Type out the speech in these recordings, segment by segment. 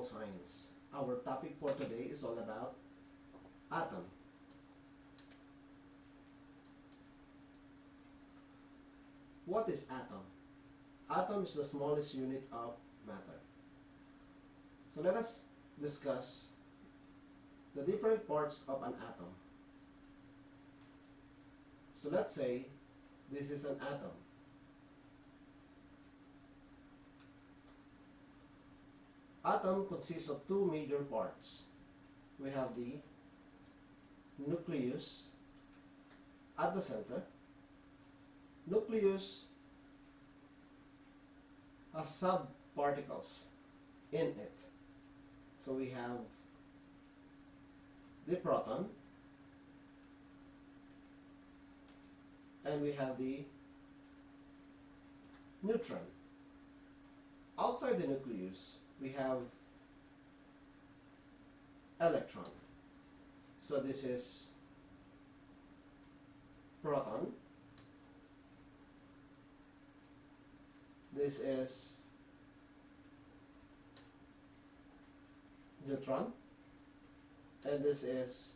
particle science. Our topic for today is all about atom. What is atom? Atom is the smallest unit of matter. So let us discuss the different parts of an atom. So let's say this is an atom. Atom consists of two major parts. We have the nucleus at the center. Nucleus has subparticles in it. So we have the proton and we have the neutron. Outside the nucleus, we have electron. So this is proton. This is neutron. And this is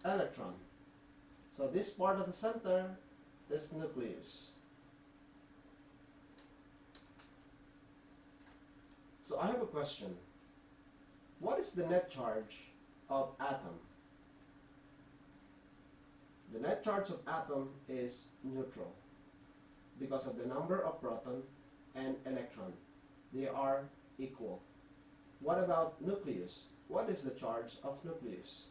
electron. So this part of the center is nucleus. So I have a question. What is the net charge of atom? The net charge of atom is neutral because of the number of proton and electron. They are equal. What about nucleus? What is the charge of nucleus?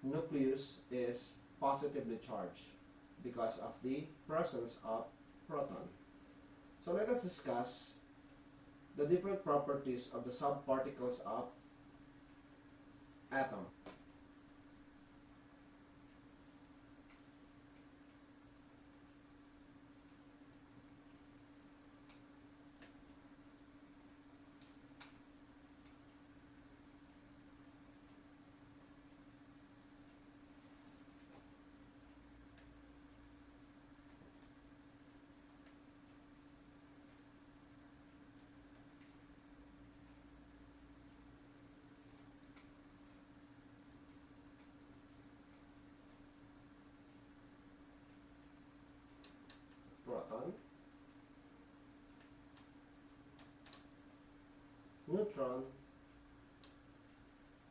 Nucleus is positively charged because of the presence of proton. So let us discuss the different properties of the subparticles of atom. Proton, neutron,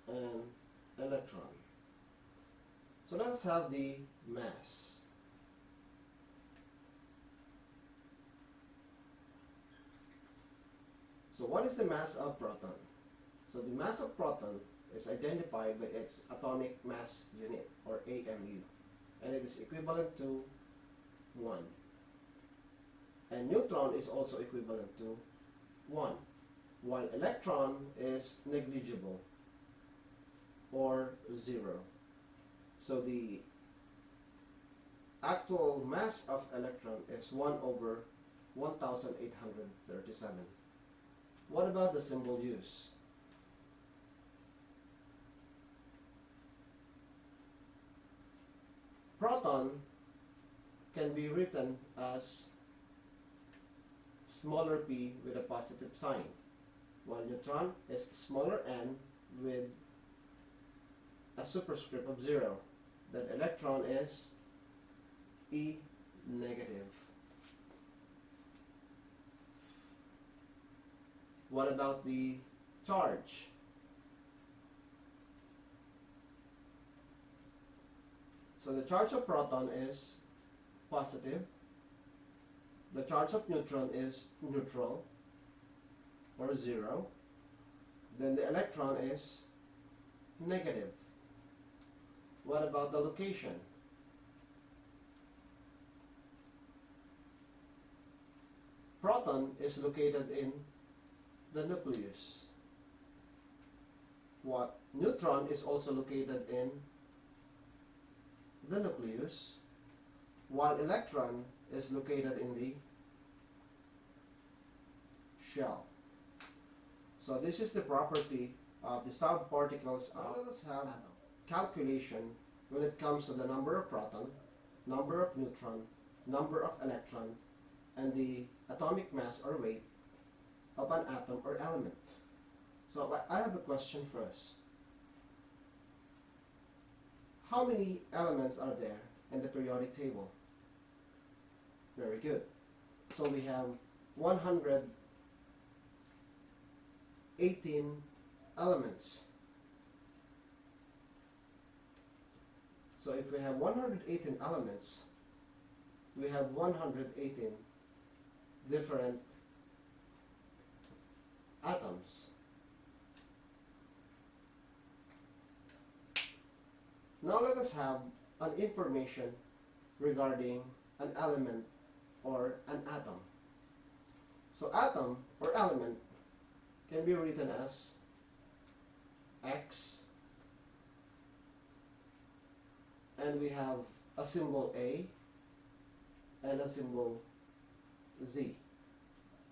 and electron. So let's have the mass. So what is the mass of proton? So the mass of proton is identified by its atomic mass unit, or AMU, and it is equivalent to 1. And neutron is also equivalent to 1, while electron is negligible, or 0. So the actual mass of electron is 1 over 1837. What about the symbol used? Proton can be written as smaller p with a positive sign, while neutron is smaller n with a superscript of 0. Then electron is E negative. What about the charge? So the charge of proton is positive. The charge of neutron is neutral, or 0. Then the electron is negative. What about the location? Proton is located in the nucleus. What? Neutron is also located in the nucleus, while electron is located in the shell. So this is the property of the subparticles. Now let us have calculation when it comes to the number of proton, number of neutron, number of electron, and the atomic mass or weight of an atom or element. So I have a question first. How many elements are there in the periodic table? Very good. So we have 118 elements. So if we have 118 elements, we have 118 different atoms. Now let us have an information regarding an element or an atom. So atom or element can be written as X, and we have a symbol A and a symbol Z.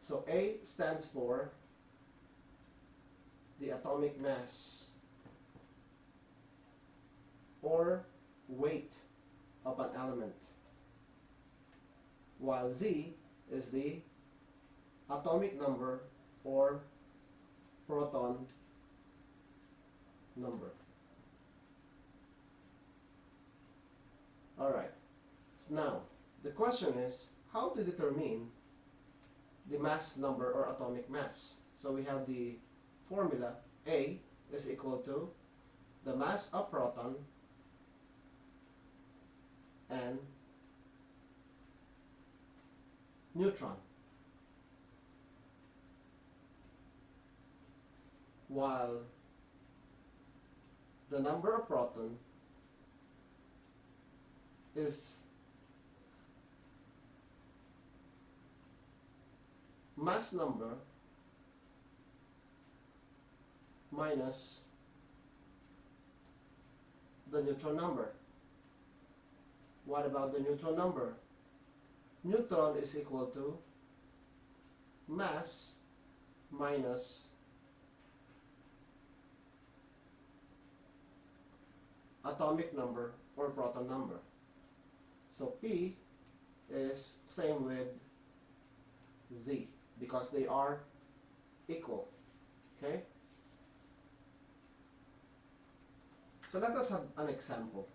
So A stands for the atomic mass or weight of an element, while Z is the atomic number or proton number. Alright, so now the question is how to determine the mass number or atomic mass. So we have the formula A is equal to the mass of proton and neutron, while the number of proton is mass number minus the neutron number. What about the neutron number? Neutron is equal to mass minus atomic number or proton number. So P is same with Z because they are equal. Okay? So let us have an example.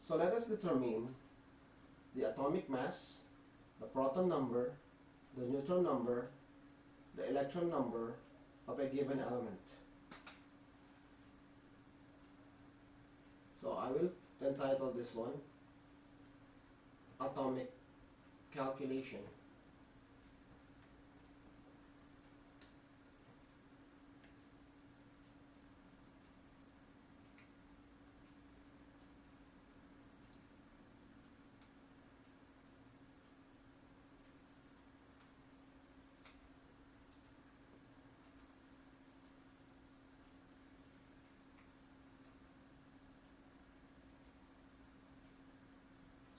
So let us determine the atomic mass, the proton number, the neutron number, the electron number of a given element. So I will entitle this one Atomic Calculation.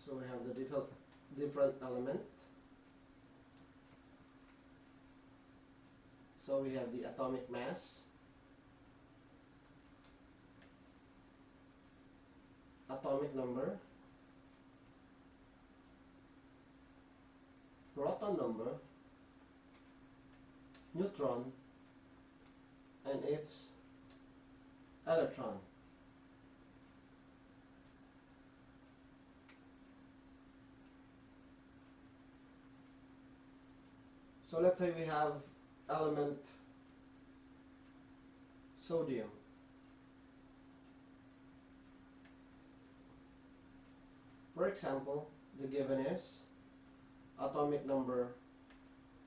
So we have the different element. So we have the atomic mass, atomic number, proton number, neutron, and its electron. So let's say we have element sodium. For example, the given is atomic number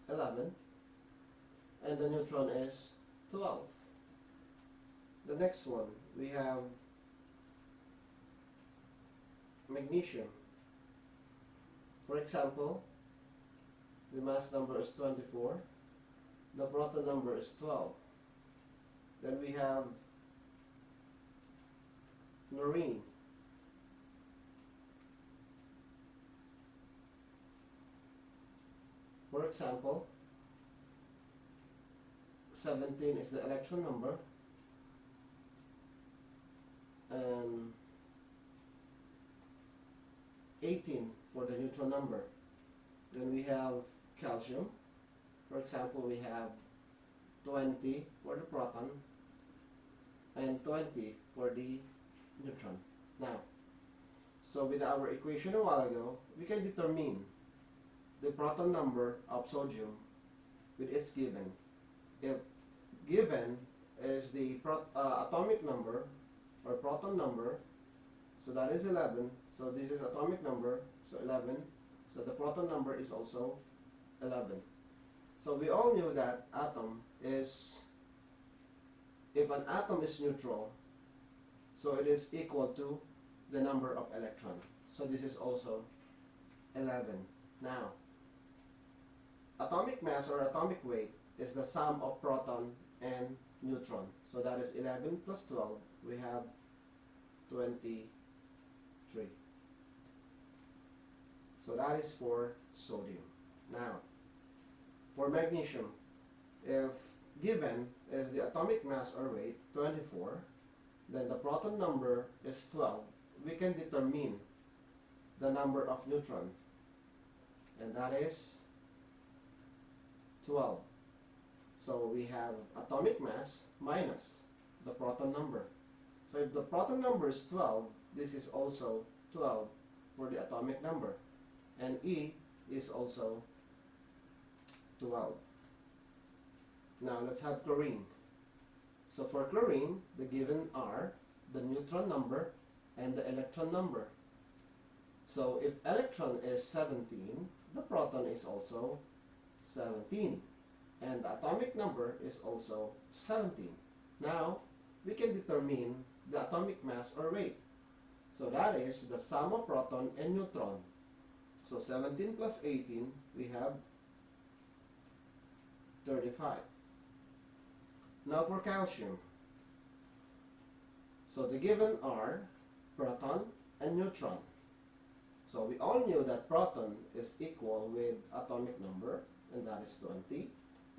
11 and the neutron is 12. The next one, we have magnesium. For example, the mass number is 24, the proton number is 12. Then we have norine. for example, 17 is the electron number, and 18 for the neutron number. Then we have calcium. For example, we have 20 for the proton and 20 for the neutron. Now, so with our equation a while ago, we can determine the proton number of sodium with its given. If given is the atomic number or proton number, so that is 11. So this is atomic number, so 11. So the proton number is also 11. So we all knew that atom is, if an atom is neutral, so it is equal to the number of electrons. So this is also 11. Now, atomic mass or atomic weight is the sum of proton and neutron. So that is 11 plus 12, we have 23. So that is for sodium. Now, for magnesium, if given is the atomic mass or weight 24, then the proton number is 12, we can determine the number of neutron, and that is 12. So we have atomic mass minus the proton number. So if the proton number is 12, this is also 12 for the atomic number, and E is also 12. Now let's have chlorine. So for chlorine, the given are the neutron number and the electron number. So if electron is 17, the proton is also 17, and the atomic number is also 17. Now we can determine the atomic mass or weight. So that is the sum of proton and neutron. So 17 plus 18, we have 35. Now for calcium, so the given are proton and neutron. So we all knew that proton is equal with atomic number, and that is 20,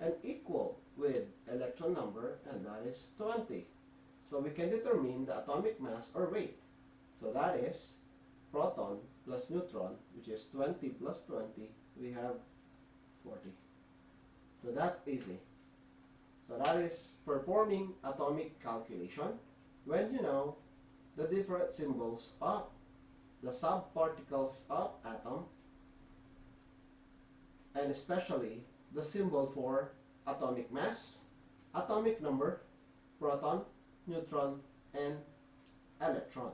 and equal with electron number, and that is 20. So we can determine the atomic mass or weight. So that is proton plus neutron, which is 20 plus 20, we have 40. So that's easy. So that is performing atomic calculation when you know the different symbols of the subparticles of atom, and especially the symbol for atomic mass, atomic number, proton, neutron, and electron.